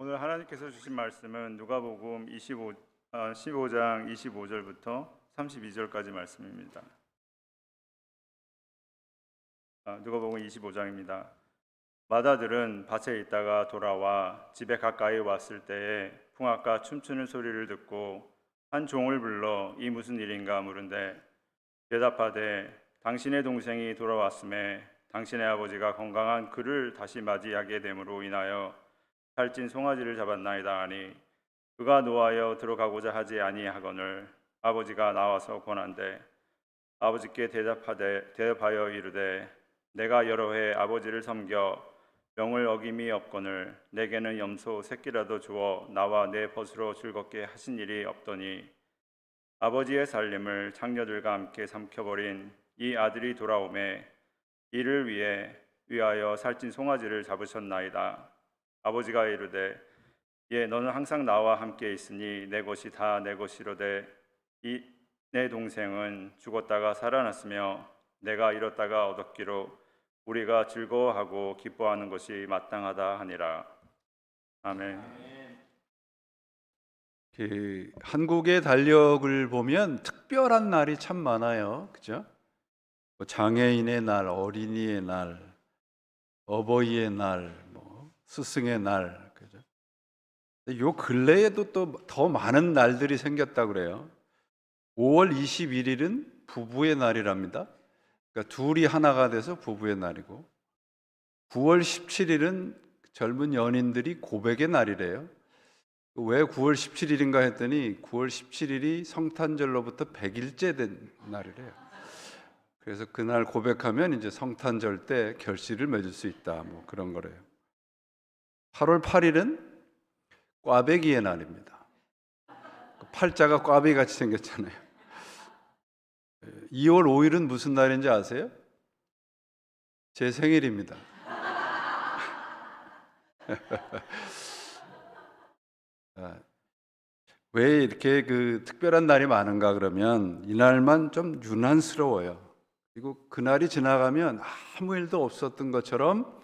오늘 하나님께서 주신 말씀은 누가복음 15장 25절부터 32절까지 말씀입니다. 누가복음 25장입니다. 마다들은 밭에 있다가 돌아와 집에 가까이 왔을 때에 풍악과 춤추는 소리를 듣고 한 종을 불러 이 무슨 일인가 물은데 대답하되 당신의 동생이 돌아왔음에 당신의 아버지가 건강한 그를 다시 맞이하게 됨으로 인하여 살찐 송아지를 잡았나이다 하니 그가 노하여 들어가고자 하지 아니하거늘 아버지가 나와서 권한대 아버지께 대답하여 이르되 내가 여러 해 아버지를 섬겨 명을 어김이 없거늘 내게는 염소 새끼라도 주어 나와 내 벗으로 즐겁게 하신 일이 없더니 아버지의 살림을 장녀들과 함께 삼켜버린 이 아들이 돌아오매 이를 위하여 살찐 송아지를 잡으셨나이다. 아버지가 이르되 너는 항상 나와 함께 있으니 내 것이 다 내 것이로되 내 동생은 죽었다가 살아났으며 내가 잃었다가 얻었기로 우리가 즐거워하고 기뻐하는 것이 마땅하다 하니라. 아멘. 한국의 달력을 보면 특별한 날이 참 많아요. 그죠? 장애인의 날, 어린이의 날, 어버이의 날, 스승의 날, 그죠? 요 근래에도 또 더 많은 날들이 생겼다고 그래요. 5월 21일은 부부의 날이랍니다. 그러니까 둘이 하나가 돼서 부부의 날이고, 9월 17일은 젊은 연인들이 고백의 날이래요. 왜 9월 17일인가 했더니 9월 17일이 성탄절로부터 100일째 된 날이래요. 그래서 그날 고백하면 이제 성탄절 때 결실을 맺을 수 있다, 그런 거래요. 8월 8일은 꽈배기의 날입니다. 팔자가 꽈배기 같이 생겼잖아요. 2월 5일은 무슨 날인지 아세요? 제 생일입니다. 왜 이렇게 특별한 날이 많은가 그러면 이날만 좀 유난스러워요. 그리고 그날이 지나가면 아무 일도 없었던 것처럼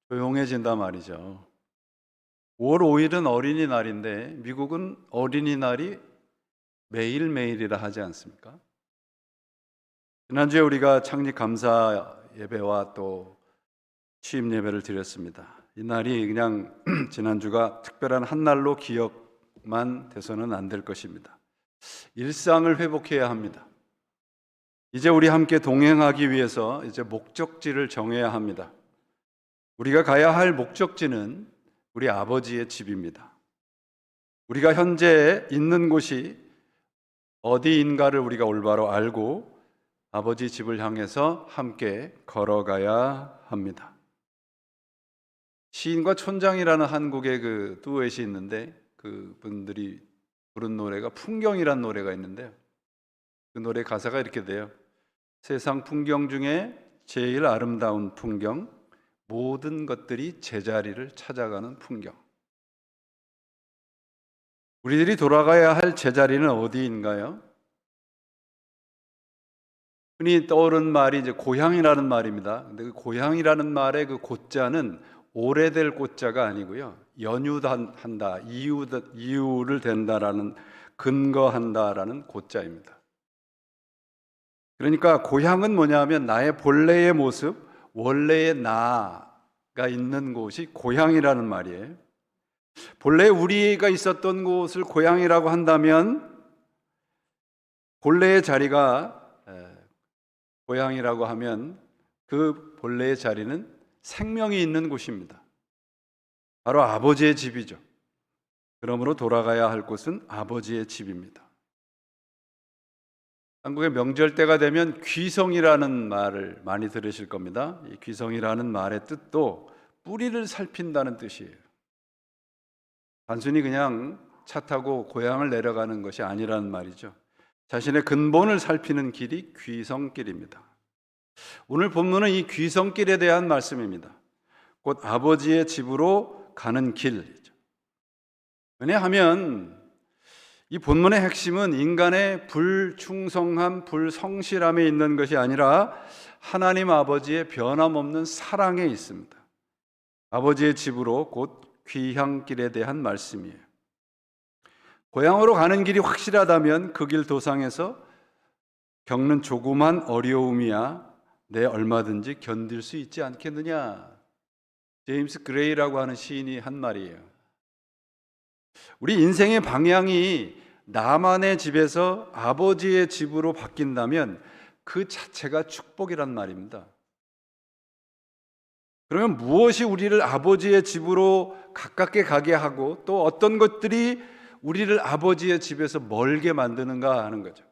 조용해진단 말이죠. 5월 5일은 어린이날인데 미국은 어린이날이 매일매일이라 하지 않습니까? 지난주에 우리가 창립 감사 예배와 또 취임 예배를 드렸습니다. 이 날이 그냥 지난주가 특별한 한 날로 기억만 돼서는 안 될 것입니다. 일상을 회복해야 합니다. 이제 우리 함께 동행하기 위해서 이제 목적지를 정해야 합니다. 우리가 가야 할 목적지는 우리 아버지의 집입니다. 우리가 현재 있는 곳이 어디인가를 우리가 올바로 알고 아버지 집을 향해서 함께 걸어가야 합니다. 시인과 촌장이라는 한국의 듀엣이 있는데 그분들이 부른 노래가 풍경이라는 노래가 있는데요. 그 노래 가사가 이렇게 돼요. 세상 풍경 중에 제일 아름다운 풍경, 모든 것들이 제자리를 찾아가는 풍경. 우리들이 돌아가야 할 제자리는 어디인가요? 흔히 떠오르는 말이 이제 고향이라는 말입니다. 근데 그 고향이라는 말의 그 고자는 오래될 고자가 아니고요. 연유한다, 이유를 된다라는, 근거한다라는 고자입니다. 그러니까 고향은 뭐냐면 나의 본래의 모습, 원래의 나가 있는 곳이 고향이라는 말이에요. 본래 우리가 있었던 곳을 고향이라고 한다면 본래의 자리가 고향이라고 하면 그 본래의 자리는 생명이 있는 곳입니다. 바로 아버지의 집이죠. 그러므로 돌아가야 할 곳은 아버지의 집입니다. 한국의 명절 때가 되면 귀성이라는 말을 많이 들으실 겁니다. 이 귀성이라는 말의 뜻도 뿌리를 살핀다는 뜻이에요. 단순히 그냥 차 타고 고향을 내려가는 것이 아니라는 말이죠. 자신의 근본을 살피는 길이 귀성길입니다. 오늘 본문은 이 귀성길에 대한 말씀입니다. 곧 아버지의 집으로 가는 길이죠. 왜냐하면 이 본문의 핵심은 인간의 불충성함, 불성실함에 있는 것이 아니라 하나님 아버지의 변함없는 사랑에 있습니다. 아버지의 집으로 곧 귀향길에 대한 말씀이에요. 고향으로 가는 길이 확실하다면 그 길 도상에서 겪는 조그만 어려움이야 내 얼마든지 견딜 수 있지 않겠느냐. 제임스 그레이라고 하는 시인이 한 말이에요. 우리 인생의 방향이 나만의 집에서 아버지의 집으로 바뀐다면 그 자체가 축복이란 말입니다. 그러면 무엇이 우리를 아버지의 집으로 가깝게 가게 하고 또 어떤 것들이 우리를 아버지의 집에서 멀게 만드는가 하는 거죠.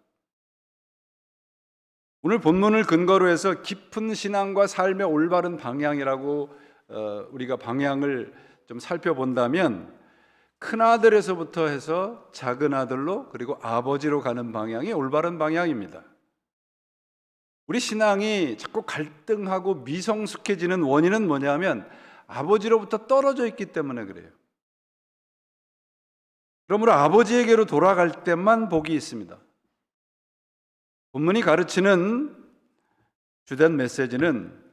오늘 본문을 근거로 해서 깊은 신앙과 삶의 올바른 방향이라고 우리가 방향을 좀 살펴본다면 큰아들에서부터 해서 작은아들로 그리고 아버지로 가는 방향이 올바른 방향입니다. 우리 신앙이 자꾸 갈등하고 미성숙해지는 원인은 뭐냐면 아버지로부터 떨어져 있기 때문에 그래요. 그러므로 아버지에게로 돌아갈 때만 복이 있습니다. 본문이 가르치는 주된 메시지는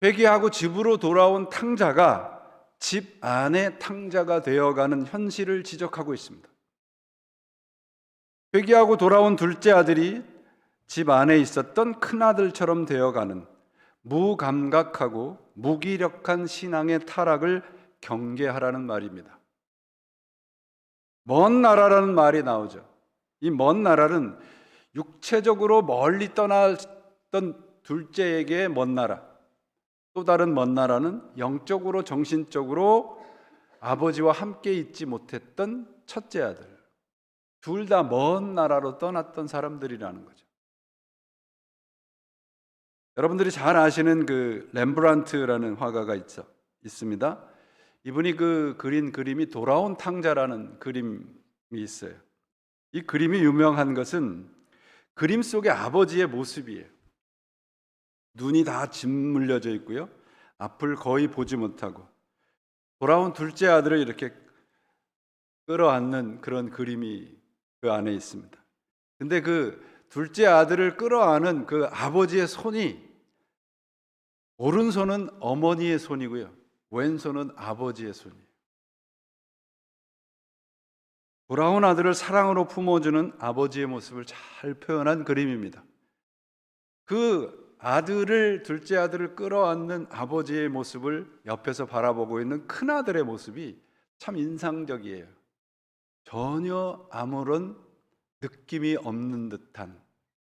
회개하고 집으로 돌아온 탕자가 집 안의 탕자가 되어가는 현실을 지적하고 있습니다. 회개하고 돌아온 둘째 아들이 집 안에 있었던 큰아들처럼 되어가는 무감각하고 무기력한 신앙의 타락을 경계하라는 말입니다. 먼 나라라는 말이 나오죠. 이 먼 나라는 육체적으로 멀리 떠났던 둘째에게 먼 나라, 또 다른 먼 나라는 영적으로 정신적으로 아버지와 함께 있지 못했던 첫째 아들, 둘 다 먼 나라로 떠났던 사람들이라는 거죠. 여러분들이 잘 아시는 그 렘브란트라는 화가가 있습니다. 이분이 그 그린 그림이 돌아온 탕자라는 그림이 있어요. 이 그림이 유명한 것은 그림 속의 아버지의 모습이에요. 눈이 다 짓물려져 있고요. 앞을 거의 보지 못하고 돌아온 둘째 아들을 이렇게 끌어안는 그런 그림이 그 안에 있습니다. 근데 그 둘째 아들을 끌어안은 그 아버지의 손이 오른손은 어머니의 손이고요. 왼손은 아버지의 손이에요. 돌아온 아들을 사랑으로 품어주는 아버지의 모습을 잘 표현한 그림입니다. 그 둘째 아들을 끌어안는 아버지의 모습을 옆에서 바라보고 있는 큰아들의 모습이 참 인상적이에요. 전혀 아무런 느낌이 없는 듯한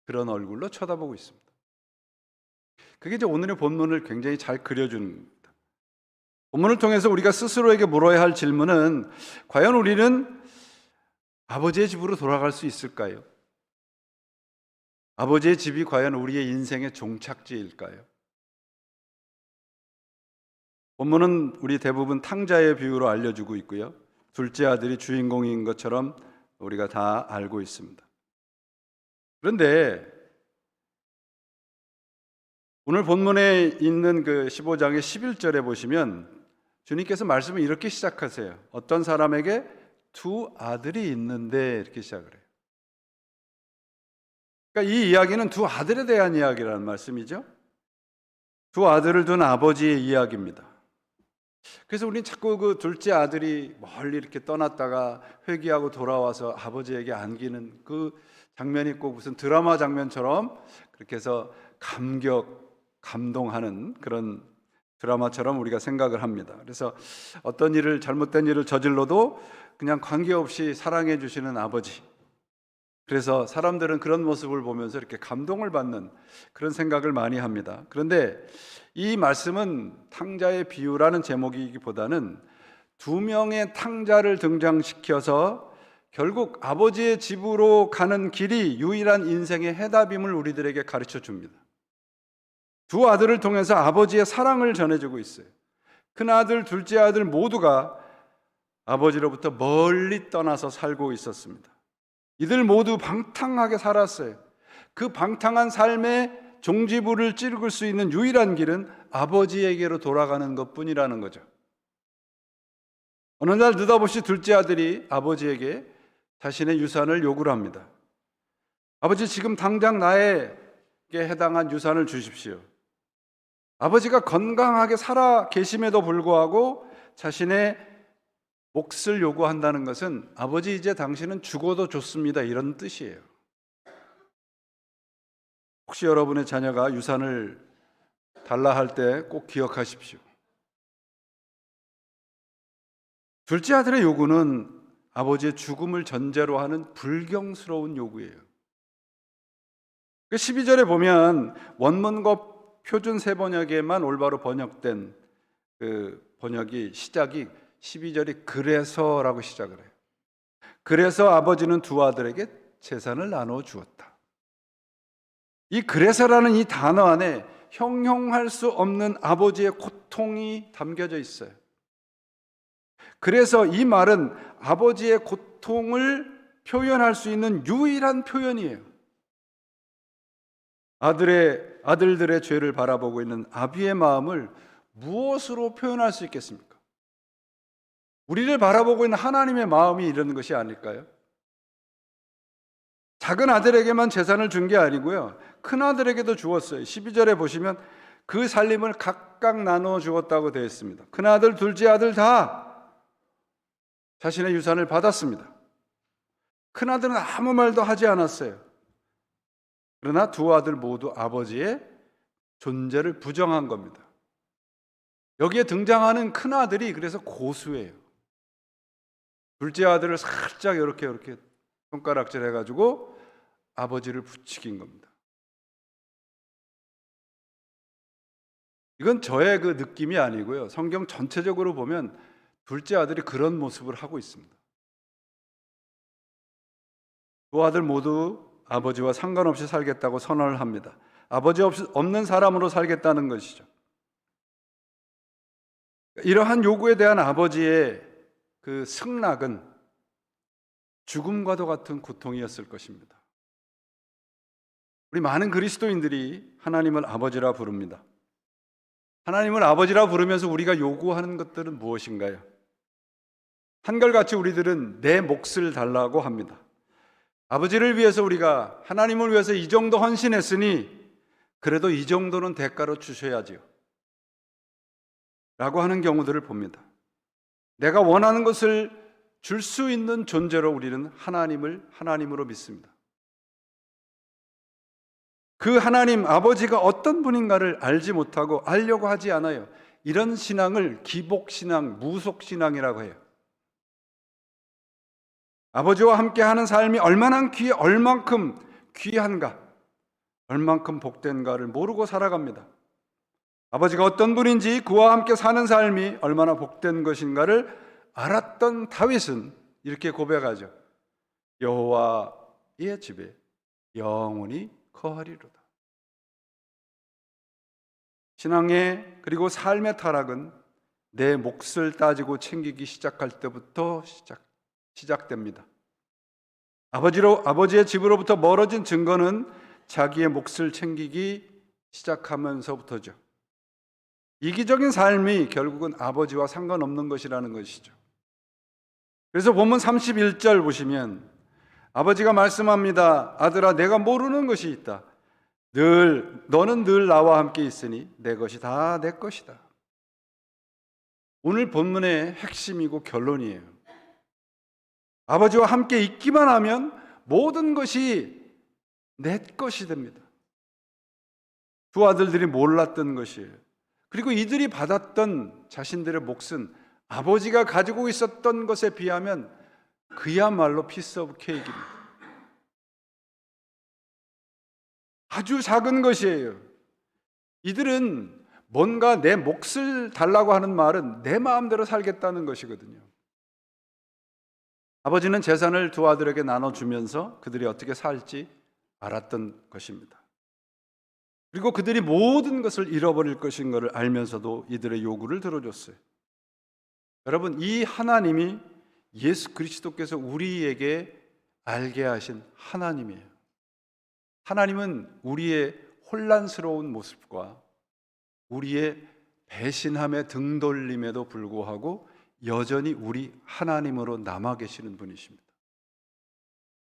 그런 얼굴로 쳐다보고 있습니다. 그게 이제 오늘의 본문을 굉장히 잘 그려주는 겁니다. 본문을 통해서 우리가 스스로에게 물어야 할 질문은 과연 우리는 아버지의 집으로 돌아갈 수 있을까요? 아버지의 집이 과연 우리의 인생의 종착지일까요? 본문은 우리 대부분 탕자의 비유로 알려주고 있고요. 둘째 아들이 주인공인 것처럼 우리가 다 알고 있습니다. 그런데 오늘 본문에 있는 그 15장의 11절에 보시면 주님께서 말씀을 이렇게 시작하세요. 어떤 사람에게 두 아들이 있는데 이렇게 시작을 해요. 그러니까 이 이야기는 두 아들에 대한 이야기라는 말씀이죠. 두 아들을 둔 아버지의 이야기입니다. 그래서 우리는 자꾸 그 둘째 아들이 멀리 이렇게 떠났다가 회개하고 돌아와서 아버지에게 안기는 그 장면이 꼭 무슨 드라마 장면처럼 그렇게 해서 감동하는 그런 드라마처럼 우리가 생각을 합니다. 그래서 어떤 잘못된 일을 저질러도 그냥 관계없이 사랑해 주시는 아버지. 그래서 사람들은 그런 모습을 보면서 이렇게 감동을 받는 그런 생각을 많이 합니다. 그런데 이 말씀은 탕자의 비유라는 제목이기보다는 두 명의 탕자를 등장시켜서 결국 아버지의 집으로 가는 길이 유일한 인생의 해답임을 우리들에게 가르쳐 줍니다. 두 아들을 통해서 아버지의 사랑을 전해주고 있어요. 큰아들, 둘째 아들 모두가 아버지로부터 멀리 떠나서 살고 있었습니다. 이들 모두 방탕하게 살았어요. 그 방탕한 삶의 종지부를 찍을 수 있는 유일한 길은 아버지에게로 돌아가는 것뿐이라는 거죠. 어느 날 느닷없이 둘째 아들이 아버지에게 자신의 유산을 요구를 합니다. 아버지, 지금 당장 나에게 해당한 유산을 주십시오. 아버지가 건강하게 살아 계심에도 불구하고 자신의 몫을 요구한다는 것은 아버지 이제 당신은 죽어도 좋습니다 이런 뜻이에요. 혹시 여러분의 자녀가 유산을 달라 할 때 꼭 기억하십시오. 둘째 아들의 요구는 아버지의 죽음을 전제로 하는 불경스러운 요구예요. 12절에 보면 원문과 표준 세번역에만 올바로 번역된 그 번역이 시작이 12절이 그래서라고 시작을 해요. 그래서 아버지는 두 아들에게 재산을 나누어 주었다. 이 그래서라는 이 단어 안에 형용할 수 없는 아버지의 고통이 담겨져 있어요. 그래서 이 말은 아버지의 고통을 표현할 수 있는 유일한 표현이에요. 아들들의 죄를 바라보고 있는 아비의 마음을 무엇으로 표현할 수 있겠습니까? 우리를 바라보고 있는 하나님의 마음이 이런 것이 아닐까요? 작은 아들에게만 재산을 준 게 아니고요, 큰 아들에게도 주었어요. 12절에 보시면 그 살림을 각각 나누어 주었다고 되어 있습니다. 큰 아들, 둘째 아들 다 자신의 유산을 받았습니다. 큰 아들은 아무 말도 하지 않았어요. 그러나 두 아들 모두 아버지의 존재를 부정한 겁니다. 여기에 등장하는 큰 아들이 그래서 고수예요. 둘째 아들을 살짝 이렇게 손가락질 해가지고 아버지를 부추긴 겁니다. 이건 저의 그 느낌이 아니고요, 성경 전체적으로 보면 둘째 아들이 그런 모습을 하고 있습니다. 두 아들 모두 아버지와 상관없이 살겠다고 선언을 합니다. 아버지 없는 사람으로 살겠다는 것이죠. 이러한 요구에 대한 아버지의 그 승낙은 죽음과도 같은 고통이었을 것입니다. 우리 많은 그리스도인들이 하나님을 아버지라 부릅니다. 하나님을 아버지라 부르면서 우리가 요구하는 것들은 무엇인가요? 한결같이 우리들은 내 몫을 달라고 합니다. 아버지를 위해서 우리가, 하나님을 위해서 이 정도 헌신했으니 그래도 이 정도는 대가로 주셔야지요 라고 하는 경우들을 봅니다. 내가 원하는 것을 줄 수 있는 존재로 우리는 하나님을 하나님으로 믿습니다. 그 하나님 아버지가 어떤 분인가를 알지 못하고 알려고 하지 않아요. 이런 신앙을 기복신앙, 무속신앙이라고 해요. 아버지와 함께하는 삶이 얼만큼 귀한가, 얼만큼 복된가를 모르고 살아갑니다. 아버지가 어떤 분인지, 그와 함께 사는 삶이 얼마나 복된 것인가를 알았던 다윗은 이렇게 고백하죠. 여호와의 집에 영원히 거하리로다. 신앙의 그리고 삶의 타락은 내 몫을 따지고 챙기기 시작할 때부터 시작됩니다. 아버지의 집으로부터 멀어진 증거는 자기의 몫을 챙기기 시작하면서부터죠. 이기적인 삶이 결국은 아버지와 상관없는 것이라는 것이죠. 그래서 본문 31절 보시면 아버지가 말씀합니다. 아들아, 내가 모르는 것이 있다. 너는 늘 나와 함께 있으니 내 것이 다 내 것이다. 오늘 본문의 핵심이고 결론이에요. 아버지와 함께 있기만 하면 모든 것이 내 것이 됩니다. 두 아들들이 몰랐던 것이에요. 그리고 이들이 받았던 자신들의 몫은 아버지가 가지고 있었던 것에 비하면 그야말로 피스 오브 케이크입니다. 아주 작은 것이에요. 이들은 뭔가 내 몫을 달라고 하는 말은 내 마음대로 살겠다는 것이거든요. 아버지는 재산을 두 아들에게 나눠주면서 그들이 어떻게 살지 알았던 것입니다. 그리고 그들이 모든 것을 잃어버릴 것인 것을 알면서도 이들의 요구를 들어줬어요. 여러분, 이 하나님이 예수 그리스도께서 우리에게 알게 하신 하나님이에요. 하나님은 우리의 혼란스러운 모습과 우리의 배신함에 등돌림에도 불구하고 여전히 우리 하나님으로 남아 계시는 분이십니다.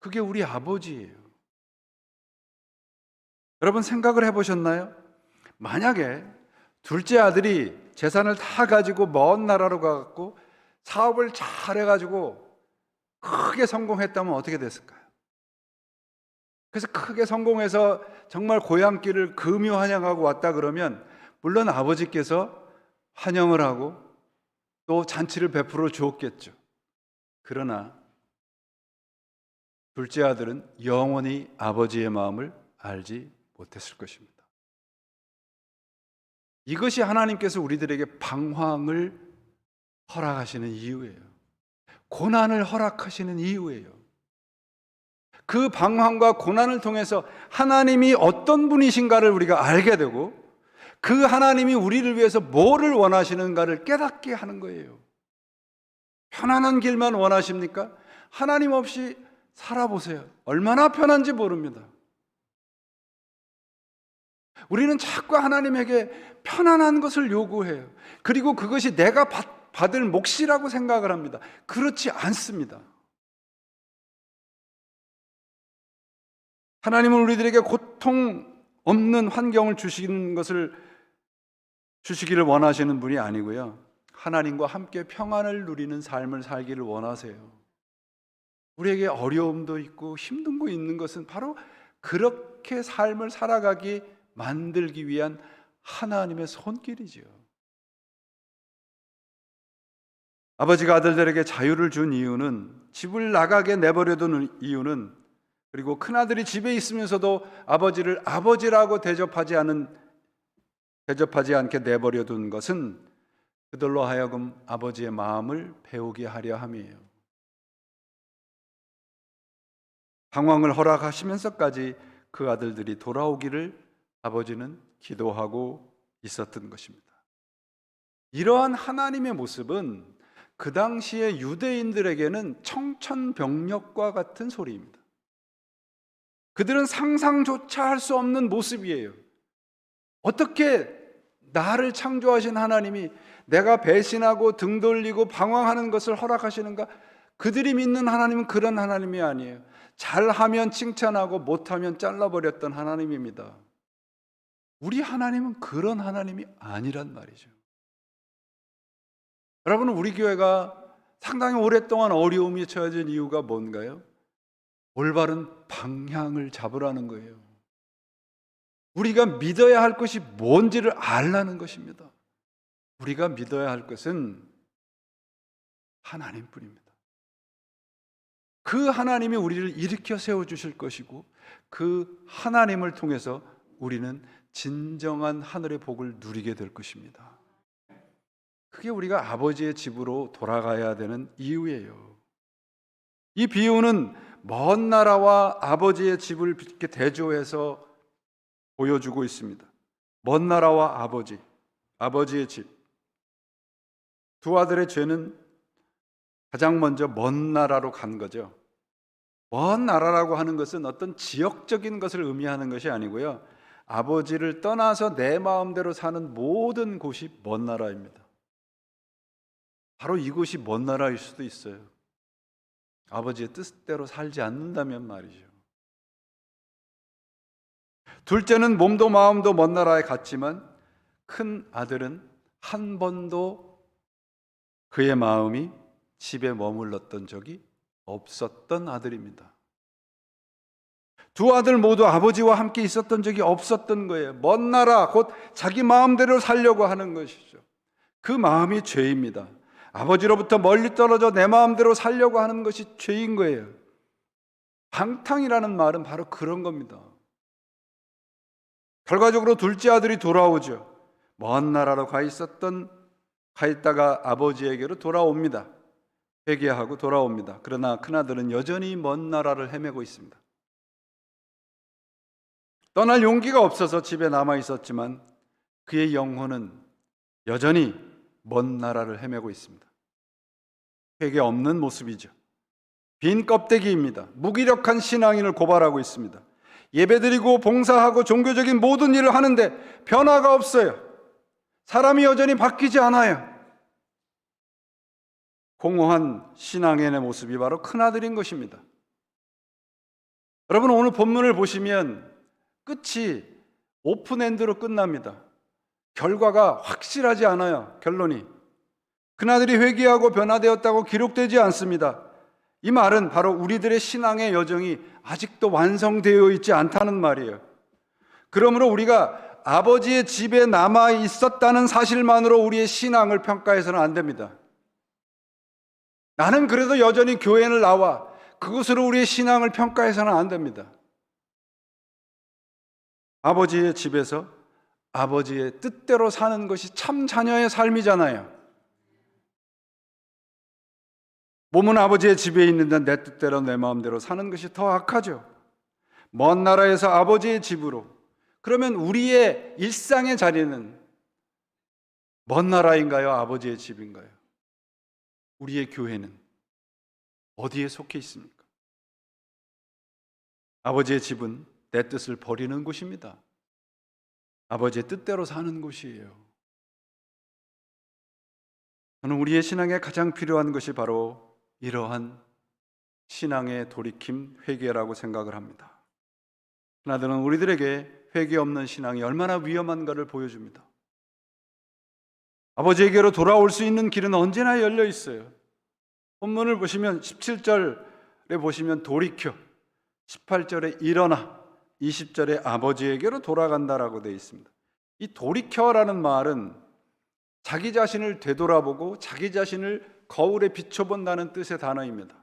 그게 우리 아버지예요. 여러분, 생각을 해보셨나요? 만약에 둘째 아들이 재산을 다 가지고 먼 나라로 가갖고 사업을 잘 해가지고 크게 성공했다면 어떻게 됐을까요? 그래서 크게 성공해서 정말 고향길을 금유 환영하고 왔다 그러면 물론 아버지께서 환영을 하고 또 잔치를 베풀어 주었겠죠. 그러나 둘째 아들은 영원히 아버지의 마음을 알지 못했을 것입니다. 이것이 하나님께서 우리들에게 방황을 허락하시는 이유예요. 고난을 허락하시는 이유예요. 그 방황과 고난을 통해서 하나님이 어떤 분이신가를 우리가 알게 되고 그 하나님이 우리를 위해서 뭐를 원하시는가를 깨닫게 하는 거예요. 편안한 길만 원하십니까? 하나님 없이 살아보세요. 얼마나 편한지 모릅니다. 우리는 자꾸 하나님에게 편안한 것을 요구해요. 그리고 그것이 내가 받을 몫이라고 생각을 합니다. 그렇지 않습니다. 하나님은 우리들에게 고통 없는 환경을 주시기를 원하시는 분이 아니고요. 하나님과 함께 평안을 누리는 삶을 살기를 원하세요. 우리에게 어려움도 있고 힘든 거 있는 것은 바로 그렇게 삶을 살아가기 만들기 위한 하나님의 손길이지요. 아버지가 아들들에게 자유를 준 이유는, 집을 나가게 내버려둔 이유는, 그리고 큰아들이 집에 있으면서도 아버지를 아버지라고 대접하지 않게 내버려둔 것은 그들로 하여금 아버지의 마음을 배우게 하려 함이에요. 방황을 허락하시면서까지 그 아들들이 돌아오기를 아버지는 기도하고 있었던 것입니다. 이러한 하나님의 모습은 그 당시의 유대인들에게는 청천벽력과 같은 소리입니다. 그들은 상상조차 할 수 없는 모습이에요. 어떻게 나를 창조하신 하나님이 내가 배신하고 등 돌리고 방황하는 것을 허락하시는가? 그들이 믿는 하나님은 그런 하나님이 아니에요. 잘하면 칭찬하고 못하면 잘라버렸던 하나님입니다. 우리 하나님은 그런 하나님이 아니란 말이죠. 여러분, 우리 교회가 상당히 오랫동안 어려움이 처해진 이유가 뭔가요? 올바른 방향을 잡으라는 거예요. 우리가 믿어야 할 것이 뭔지를 알라는 것입니다. 우리가 믿어야 할 것은 하나님뿐입니다. 그 하나님이 우리를 일으켜 세워주실 것이고 그 하나님을 통해서 우리는 진정한 하늘의 복을 누리게 될 것입니다. 그게 우리가 아버지의 집으로 돌아가야 되는 이유예요. 이 비유는 먼 나라와 아버지의 집을 이렇게 대조해서 보여주고 있습니다. 먼 나라와 아버지의 집. 두 아들의 죄는 가장 먼저 먼 나라로 간 거죠. 먼 나라라고 하는 것은 어떤 지역적인 것을 의미하는 것이 아니고요. 아버지를 떠나서 내 마음대로 사는 모든 곳이 먼 나라입니다. 바로 이곳이 먼 나라일 수도 있어요. 아버지의 뜻대로 살지 않는다면 말이죠. 둘째는 몸도 마음도 먼 나라에 갔지만 큰 아들은 한 번도 그의 마음이 집에 머물렀던 적이 없었던 아들입니다. 두 아들 모두 아버지와 함께 있었던 적이 없었던 거예요. 먼 나라, 곧 자기 마음대로 살려고 하는 것이죠. 그 마음이 죄입니다. 아버지로부터 멀리 떨어져 내 마음대로 살려고 하는 것이 죄인 거예요. 방탕이라는 말은 바로 그런 겁니다. 결과적으로 둘째 아들이 돌아오죠. 먼 나라로 가 있다가 아버지에게로 돌아옵니다. 회개하고 돌아옵니다. 그러나 큰아들은 여전히 먼 나라를 헤매고 있습니다. 떠날 용기가 없어서 집에 남아 있었지만 그의 영혼은 여전히 먼 나라를 헤매고 있습니다. 회개 없는 모습이죠. 빈 껍데기입니다. 무기력한 신앙인을 고발하고 있습니다. 예배드리고 봉사하고 종교적인 모든 일을 하는데 변화가 없어요. 사람이 여전히 바뀌지 않아요. 공허한 신앙인의 모습이 바로 큰아들인 것입니다. 여러분, 오늘 본문을 보시면 끝이 오픈엔드로 끝납니다. 결과가 확실하지 않아요. 결론이. 그나들이 회개하고 변화되었다고 기록되지 않습니다. 이 말은 바로 우리들의 신앙의 여정이 아직도 완성되어 있지 않다는 말이에요. 그러므로 우리가 아버지의 집에 남아 있었다는 사실만으로 우리의 신앙을 평가해서는 안 됩니다. 나는 그래도 여전히 교회를 나와, 그것으로 우리의 신앙을 평가해서는 안 됩니다. 아버지의 집에서 아버지의 뜻대로 사는 것이 참 자녀의 삶이잖아요. 몸은 아버지의 집에 있는데 내 뜻대로 내 마음대로 사는 것이 더 악하죠. 먼 나라에서 아버지의 집으로. 그러면 우리의 일상의 자리는 먼 나라인가요? 아버지의 집인가요? 우리의 교회는 어디에 속해 있습니까? 아버지의 집은 내 뜻을 버리는 곳입니다. 아버지의 뜻대로 사는 곳이에요. 저는 우리의 신앙에 가장 필요한 것이 바로 이러한 신앙의 돌이킴, 회개라고 생각을 합니다. 하나들은 우리들에게 회개 없는 신앙이 얼마나 위험한가를 보여줍니다. 아버지에게로 돌아올 수 있는 길은 언제나 열려 있어요. 본문을 보시면 17절에 보시면 돌이켜, 18절에 일어나, 20절에 아버지에게로 돌아간다라고 되어 있습니다. 이 돌이켜라는 말은 자기 자신을 되돌아보고 자기 자신을 거울에 비춰본다는 뜻의 단어입니다.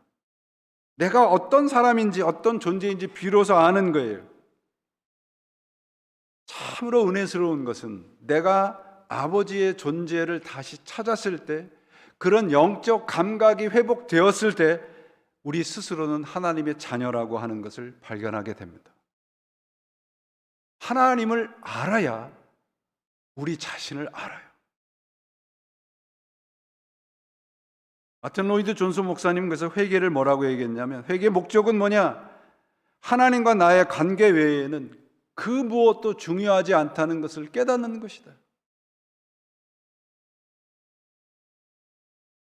내가 어떤 사람인지 어떤 존재인지 비로소 아는 거예요. 참으로 은혜스러운 것은 내가 아버지의 존재를 다시 찾았을 때, 그런 영적 감각이 회복되었을 때 우리 스스로는 하나님의 자녀라고 하는 것을 발견하게 됩니다. 하나님을 알아야 우리 자신을 알아요. 마틴 로이드 존스 목사님 그래서 회개를 뭐라고 얘기했냐면, 회개의 목적은 뭐냐? 하나님과 나의 관계 외에는 그 무엇도 중요하지 않다는 것을 깨닫는 것이다.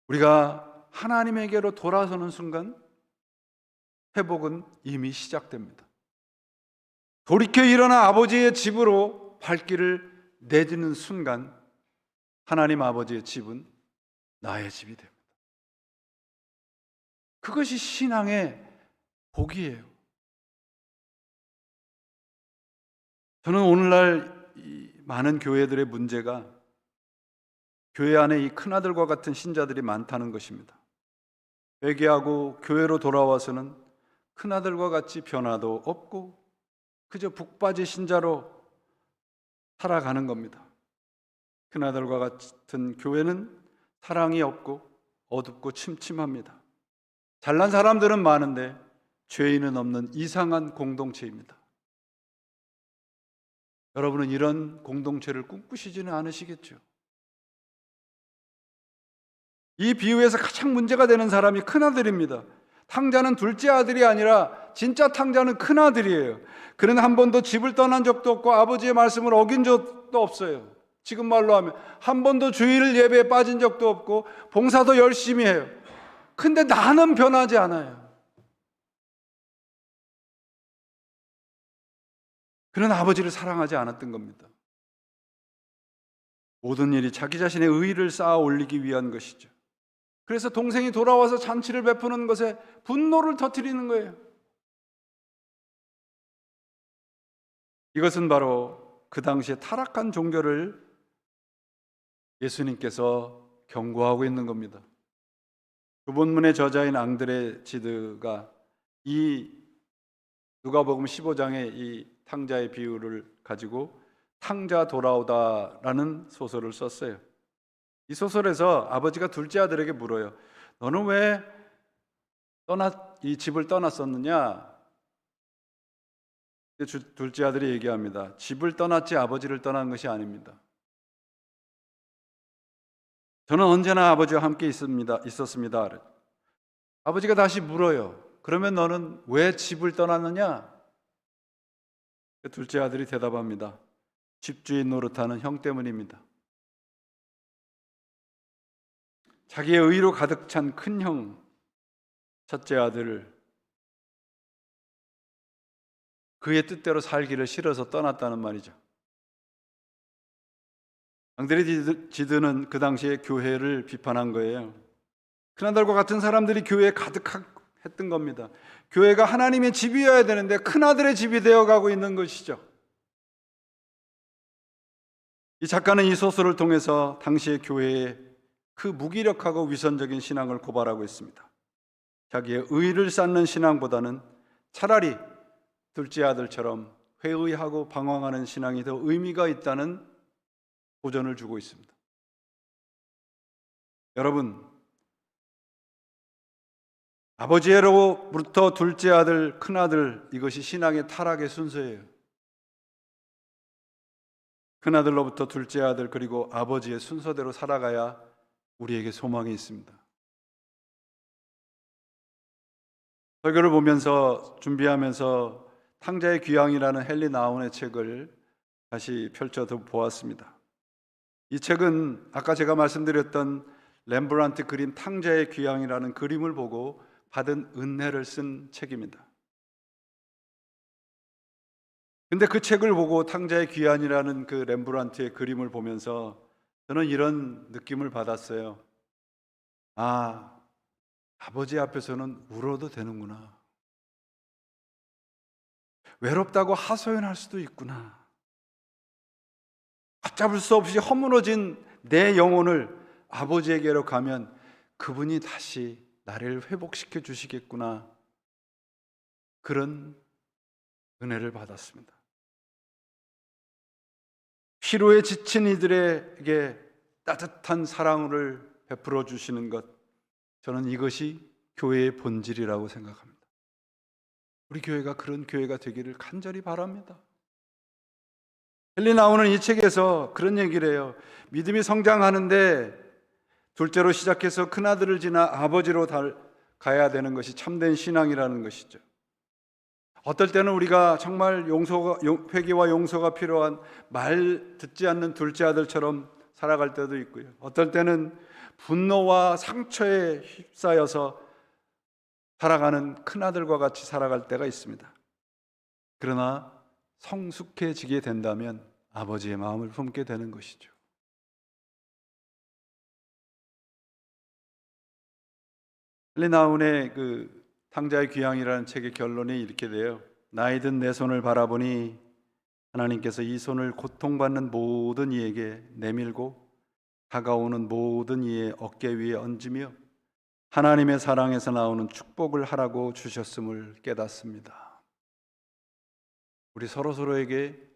우리가 하나님에게로 돌아서는 순간 회복은 이미 시작됩니다. 돌이켜 일어나 아버지의 집으로 발길을 내딛는 순간 하나님 아버지의 집은 나의 집이 됩니다. 그것이 신앙의 복이에요. 저는 오늘날 이 많은 교회들의 문제가 교회 안에 이 큰아들과 같은 신자들이 많다는 것입니다. 회개하고 교회로 돌아와서는 큰아들과 같이 변화도 없고 그저 북바지 신자로 살아가는 겁니다. 큰아들과 같은 교회는 사랑이 없고 어둡고 침침합니다. 잘난 사람들은 많은데 죄인은 없는 이상한 공동체입니다. 여러분은 이런 공동체를 꿈꾸시지는 않으시겠죠? 이 비유에서 가장 문제가 되는 사람이 큰아들입니다. 탕자는 둘째 아들이 아니라 진짜 탕자는 큰아들이에요. 그는 한 번도 집을 떠난 적도 없고 아버지의 말씀을 어긴 적도 없어요. 지금 말로 하면 한 번도 주일 예배에 빠진 적도 없고 봉사도 열심히 해요. 근데 나는 변하지 않아요. 그는 아버지를 사랑하지 않았던 겁니다. 모든 일이 자기 자신의 의의를 쌓아 올리기 위한 것이죠. 그래서 동생이 돌아와서 잔치를 베푸는 것에 분노를 터뜨리는 거예요. 이것은 바로 그 당시에 타락한 종교를 예수님께서 경고하고 있는 겁니다. 그 본문의 저자인 앙드레 지드가 이 누가복음 15장의 이 탕자의 비유를 가지고 탕자 돌아오다라는 소설을 썼어요. 이 소설에서 아버지가 둘째 아들에게 물어요. 너는 왜 이 집을 떠났었느냐? 둘째 아들이 얘기합니다. 집을 떠났지 아버지를 떠난 것이 아닙니다. 저는 언제나 아버지와 함께 있었습니다. 아버지가 다시 물어요. 그러면 너는 왜 집을 떠났느냐? 둘째 아들이 대답합니다. 집주인 노릇하는 형 때문입니다. 자기의 의로 가득 찬 큰형 첫째 아들을 그의 뜻대로 살기를 싫어서 떠났다는 말이죠. 앙드레 지드는 그 당시에 교회를 비판한 거예요. 큰아들과 같은 사람들이 교회에 가득했던 겁니다. 교회가 하나님의 집이어야 되는데 큰아들의 집이 되어가고 있는 것이죠. 이 작가는 이 소설을 통해서 당시의 교회의 그 무기력하고 위선적인 신앙을 고발하고 있습니다. 자기의 의를 쌓는 신앙보다는 차라리 둘째 아들처럼 회의하고 방황하는 신앙이 더 의미가 있다는 도전을 주고 있습니다. 여러분, 아버지로부터 둘째 아들, 큰아들, 이것이 신앙의 타락의 순서예요. 큰아들로부터 둘째 아들, 그리고 아버지의 순서대로 살아가야 우리에게 소망이 있습니다. 설교를 보면서 준비하면서 탕자의 귀향이라는 헨리 나운의 책을 다시 펼쳐 보았습니다. 이 책은 아까 제가 말씀드렸던 렘브란트 그림 탕자의 귀향이라는 그림을 보고 받은 은혜를 쓴 책입니다. 근데 그 책을 보고 탕자의 귀환이라는 그 렘브란트의 그림을 보면서 저는 이런 느낌을 받았어요. 아, 아버지 앞에서는 울어도 되는구나. 외롭다고 하소연할 수도 있구나. 걷잡을 수 없이 허물어진 내 영혼을 아버지에게로 가면 그분이 다시 나를 회복시켜 주시겠구나. 그런 은혜를 받았습니다. 피로에 지친 이들에게 따뜻한 사랑을 베풀어 주시는 것, 저는 이것이 교회의 본질이라고 생각합니다. 우리 교회가 그런 교회가 되기를 간절히 바랍니다. 헨리 나운은 이 책에서 그런 얘기를 해요. 믿음이 성장하는데 둘째로 시작해서 큰아들을 지나 아버지로 가야 되는 것이 참된 신앙이라는 것이죠. 어떨 때는 우리가 정말 회개와 용서가 필요한 말 듣지 않는 둘째 아들처럼 살아갈 때도 있고요. 어떨 때는 분노와 상처에 휩싸여서 살아가는 큰아들과 같이 살아갈 때가 있습니다. 그러나 성숙해지게 된다면 아버지의 마음을 품게 되는 것이죠. 헨리 나운의 그 탕자의 귀향이라는 책의 결론이 이렇게 돼요. 나이 든 내 손을 바라보니 하나님께서 이 손을 고통받는 모든 이에게 내밀고 다가오는 모든 이의 어깨 위에 얹으며 하나님의 사랑에서 나오는 축복을 하라고 주셨음을 깨닫습니다. 우리 서로서로에게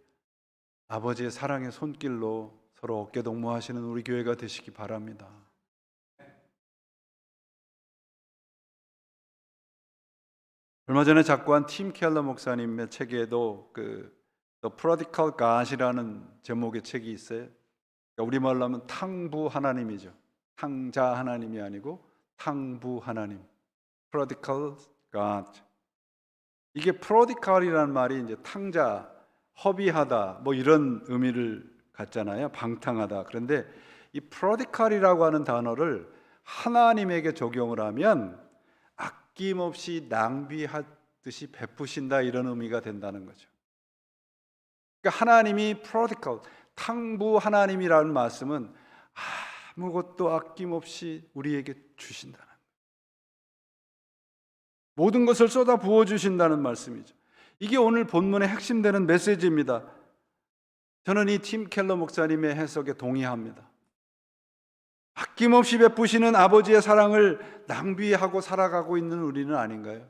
아버지의 사랑의 손길로 서로 어깨 동무하시는 우리 교회가 되시기 바랍니다. 얼마 전에 작고한 팀 켈러 목사님의 책에도 The Prodigal God이라는 제목의 책이 있어요. 그러니까 우리말로 하면 탕부 하나님이죠. 탕자 하나님이 아니고 탕부 하나님. Prodigal God. 이게 Prodical이라는 말이 이제 탕자, 허비하다 뭐 이런 의미를 갖잖아요. 방탕하다. 그런데 이 Prodical이라고 하는 단어를 하나님에게 적용을 하면 아낌없이 낭비하듯이 베푸신다 이런 의미가 된다는 거죠. 그러니까 하나님이 prodigal, 탕부 하나님이라는 말씀은 아무것도 아낌없이 우리에게 주신다는 거예요. 모든 것을 쏟아 부어 주신다는 말씀이죠. 이게 오늘 본문의 핵심되는 메시지입니다. 저는 이 팀 켈러 목사님의 해석에 동의합니다. 아낌없이 베푸시는 아버지의 사랑을 낭비하고 살아가고 있는 우리는 아닌가요?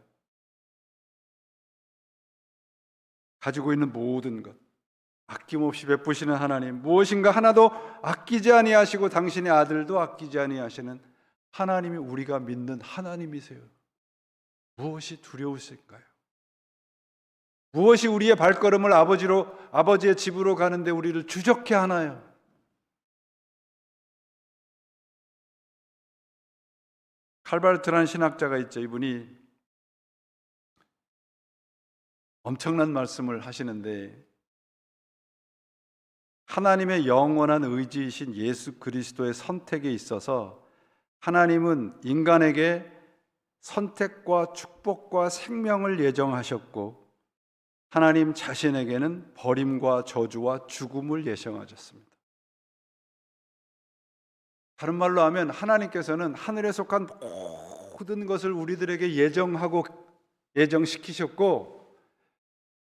가지고 있는 모든 것 아낌없이 베푸시는 하나님, 무엇인가 하나도 아끼지 아니하시고 당신의 아들도 아끼지 아니하시는 하나님이 우리가 믿는 하나님이세요. 무엇이 두려우실까요? 무엇이 우리의 발걸음을 아버지의 집으로 가는데 우리를 주저케 하나요? 칼바르트라는 신학자가 있죠. 이분이 엄청난 말씀을 하시는데 하나님의 영원한 의지이신 예수 그리스도의 선택에 있어서 하나님은 인간에게 선택과 축복과 생명을 예정하셨고 하나님 자신에게는 버림과 저주와 죽음을 예정하셨습니다. 다른 말로 하면 하나님께서는 하늘에 속한 모든 것을 우리들에게 예정시키셨고,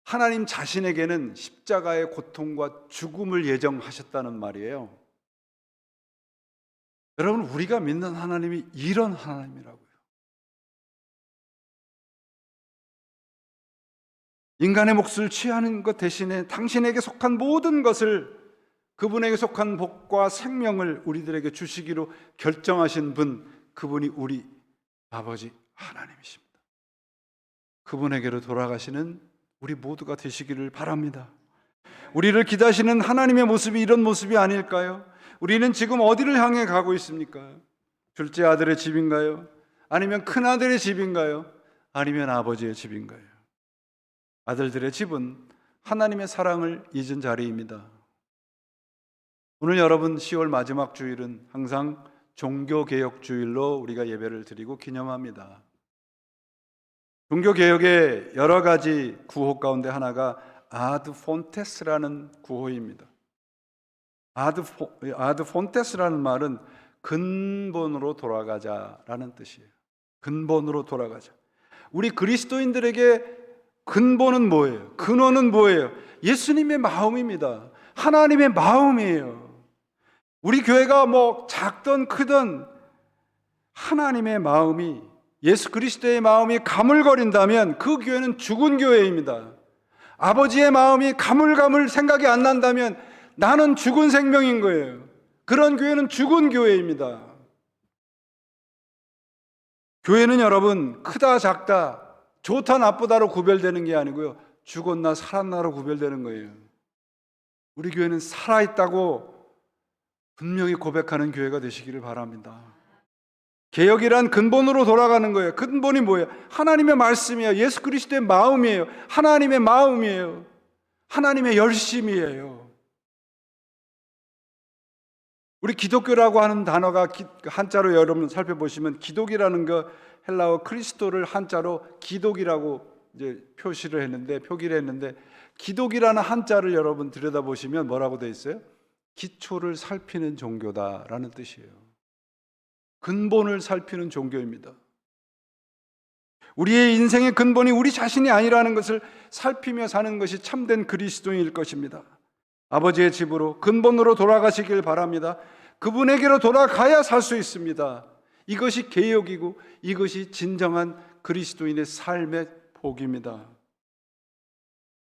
하나님 자신에게는 십자가의 고통과 죽음을 예정하셨다는 말이에요. 여러분, 우리가 믿는 하나님이 이런 하나님이라고요. 인간의 몫을 취하는 것 대신에 당신에게 속한 모든 것을, 그분에게 속한 복과 생명을 우리들에게 주시기로 결정하신 분, 그분이 우리 아버지 하나님이십니다. 그분에게로 돌아가시는 우리 모두가 되시기를 바랍니다. 우리를 기다시는 하나님의 모습이 이런 모습이 아닐까요? 우리는 지금 어디를 향해 가고 있습니까? 둘째 아들의 집인가요? 아니면 큰 아들의 집인가요? 아니면 아버지의 집인가요? 아들들의 집은 하나님의 사랑을 잊은 자리입니다. 오늘 여러분 10월 마지막 주일은 항상 종교개혁주일로 우리가 예배를 드리고 기념합니다. 종교개혁의 여러 가지 구호 가운데 하나가 아드 폰테스라는 구호입니다. 아드 폰테스라는 말은 근본으로 돌아가자라는 뜻이에요. 근본으로 돌아가자. 우리 그리스도인들에게 근본은 뭐예요? 근원은 뭐예요? 예수님의 마음입니다. 하나님의 마음이에요. 우리 교회가 뭐 작든 크든 하나님의 마음이, 예수 그리스도의 마음이 가물거린다면 그 교회는 죽은 교회입니다. 아버지의 마음이 가물가물 생각이 안 난다면 나는 죽은 생명인 거예요. 그런 교회는 죽은 교회입니다. 교회는 여러분 크다 작다, 좋다 나쁘다로 구별되는 게 아니고요, 죽었나 살았나로 구별되는 거예요. 우리 교회는 살아있다고 분명히 고백하는 교회가 되시기를 바랍니다. 개혁이란 근본으로 돌아가는 거예요. 근본이 뭐예요? 하나님의 말씀이에요. 예수 그리스도의 마음이에요. 하나님의 마음이에요. 하나님의 열심이에요. 우리 기독교라고 하는 단어가 한자로 여러분 살펴보시면, 기독이라는 거 헬라어 크리스토를 한자로 기독이라고 이제 표기를 했는데, 기독이라는 한자를 여러분 들여다보시면 뭐라고 되어 있어요? 기초를 살피는 종교다라는 뜻이에요. 근본을 살피는 종교입니다. 우리의 인생의 근본이 우리 자신이 아니라는 것을 살피며 사는 것이 참된 그리스도인일 것입니다. 아버지의 집으로, 근본으로 돌아가시길 바랍니다. 그분에게로 돌아가야 살 수 있습니다. 이것이 개혁이고 이것이 진정한 그리스도인의 삶의 복입니다.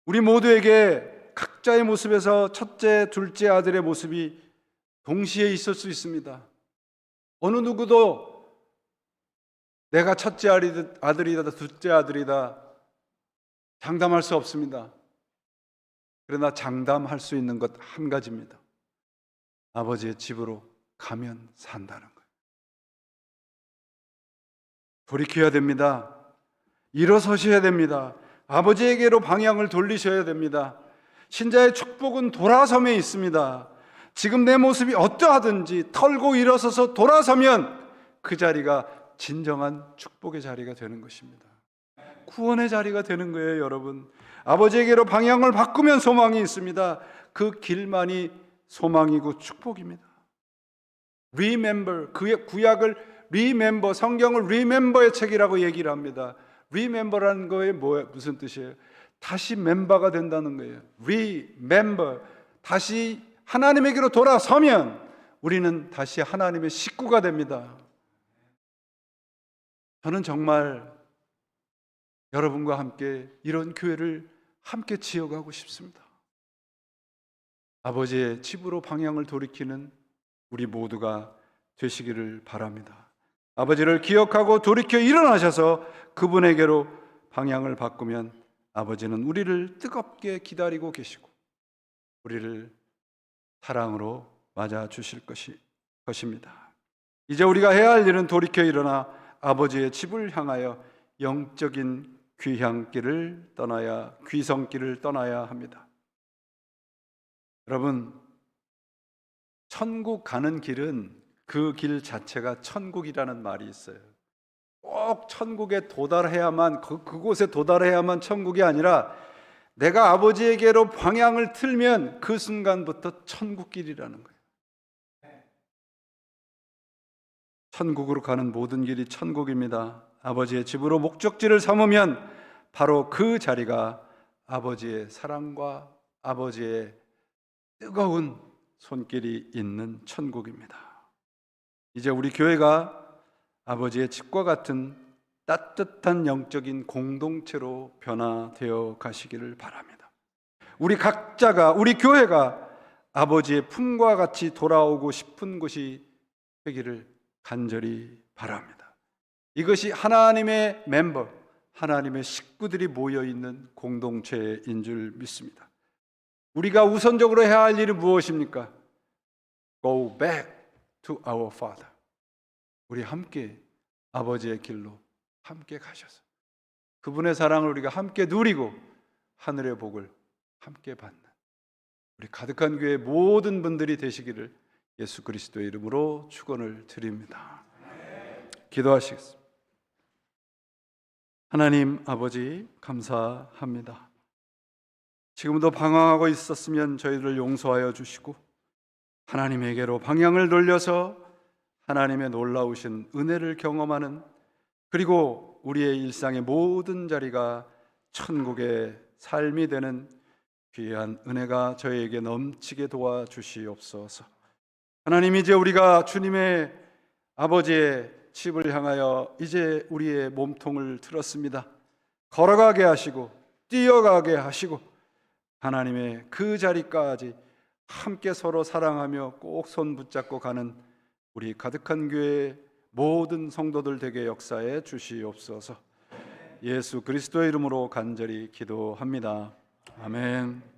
우리 모두에게 각자의 모습에서 첫째, 둘째 아들의 모습이 동시에 있을 수 있습니다. 어느 누구도 내가 첫째 아들이다, 둘째 아들이다 장담할 수 없습니다. 그러나 장담할 수 있는 것 한 가지입니다. 아버지의 집으로 가면 산다는 거예요. 돌이켜야 됩니다. 일어서셔야 됩니다. 아버지에게로 방향을 돌리셔야 됩니다. 신자의 축복은 돌아섬에 있습니다. 지금 내 모습이 어떠하든지 털고 일어서서 돌아서면 그 자리가 진정한 축복의 자리가 되는 것입니다. 구원의 자리가 되는 거예요, 여러분. 아버지에게로 방향을 바꾸면 소망이 있습니다. 그 길만이 소망이고 축복입니다. Remember, 구약을 remember, 성경을 remember의 책이라고 얘기를 합니다. remember라는 거에 무슨 뜻이에요? 다시 멤버가 된다는 거예요. remember, 다시 하나님에게로 돌아서면 우리는 다시 하나님의 식구가 됩니다. 저는 정말 여러분과 함께 이런 교회를 함께 지어가고 싶습니다. 아버지의 집으로 방향을 돌이키는 우리 모두가 되시기를 바랍니다. 아버지를 기억하고 돌이켜 일어나셔서 그분에게로 방향을 바꾸면 아버지는 우리를 뜨겁게 기다리고 계시고 우리를 사랑으로 맞아 주실 것입니다. 이제 우리가 해야 할 일은 돌이켜 일어나 아버지의 집을 향하여 영적인 귀성길을 떠나야 합니다. 여러분, 천국 가는 길은 그 길 자체가 천국이라는 말이 있어요. 꼭 천국에 도달해야만, 그곳에 도달해야만 천국이 아니라 내가 아버지에게로 방향을 틀면 그 순간부터 천국길이라는 거예요. 천국으로 가는 모든 길이 천국입니다. 아버지의 집으로 목적지를 삼으면 바로 그 자리가 아버지의 사랑과 아버지의 뜨거운 손길이 있는 천국입니다. 이제 우리 교회가 아버지의 집과 같은 따뜻한 영적인 공동체로 변화되어 가시기를 바랍니다. 우리 각자가, 우리 교회가 아버지의 품과 같이 돌아오고 싶은 곳이 되기를 간절히 바랍니다. 이것이 하나님의 멤버, 하나님의 식구들이 모여 있는 공동체인 줄 믿습니다. 우리가 우선적으로 해야 할 일이 무엇입니까? Go back to our Father. 우리 함께 아버지의 길로 함께 가셔서 그분의 사랑을 우리가 함께 누리고 하늘의 복을 함께 받는 우리 가득한 교회 모든 분들이 되시기를 예수 그리스도의 이름으로 축원을 드립니다. 기도하시겠습니다. 하나님 아버지 감사합니다. 지금도 방황하고 있었으면 저희를 용서하여 주시고 하나님에게로 방향을 돌려서 하나님의 놀라우신 은혜를 경험하는, 그리고 우리의 일상의 모든 자리가 천국의 삶이 되는 귀한 은혜가 저희에게 넘치게 도와주시옵소서. 하나님, 이제 우리가 주님의 아버지의 집을 향하여 이제 우리의 몸통을 들었습니다. 걸어가게 하시고 뛰어가게 하시고 하나님의 그 자리까지 함께 서로 사랑하며 꼭 손 붙잡고 가는 우리 가득한 교회의 모든 성도들 되게 역사해 주시옵소서. 예수 그리스도의 이름으로 간절히 기도합니다. 아멘.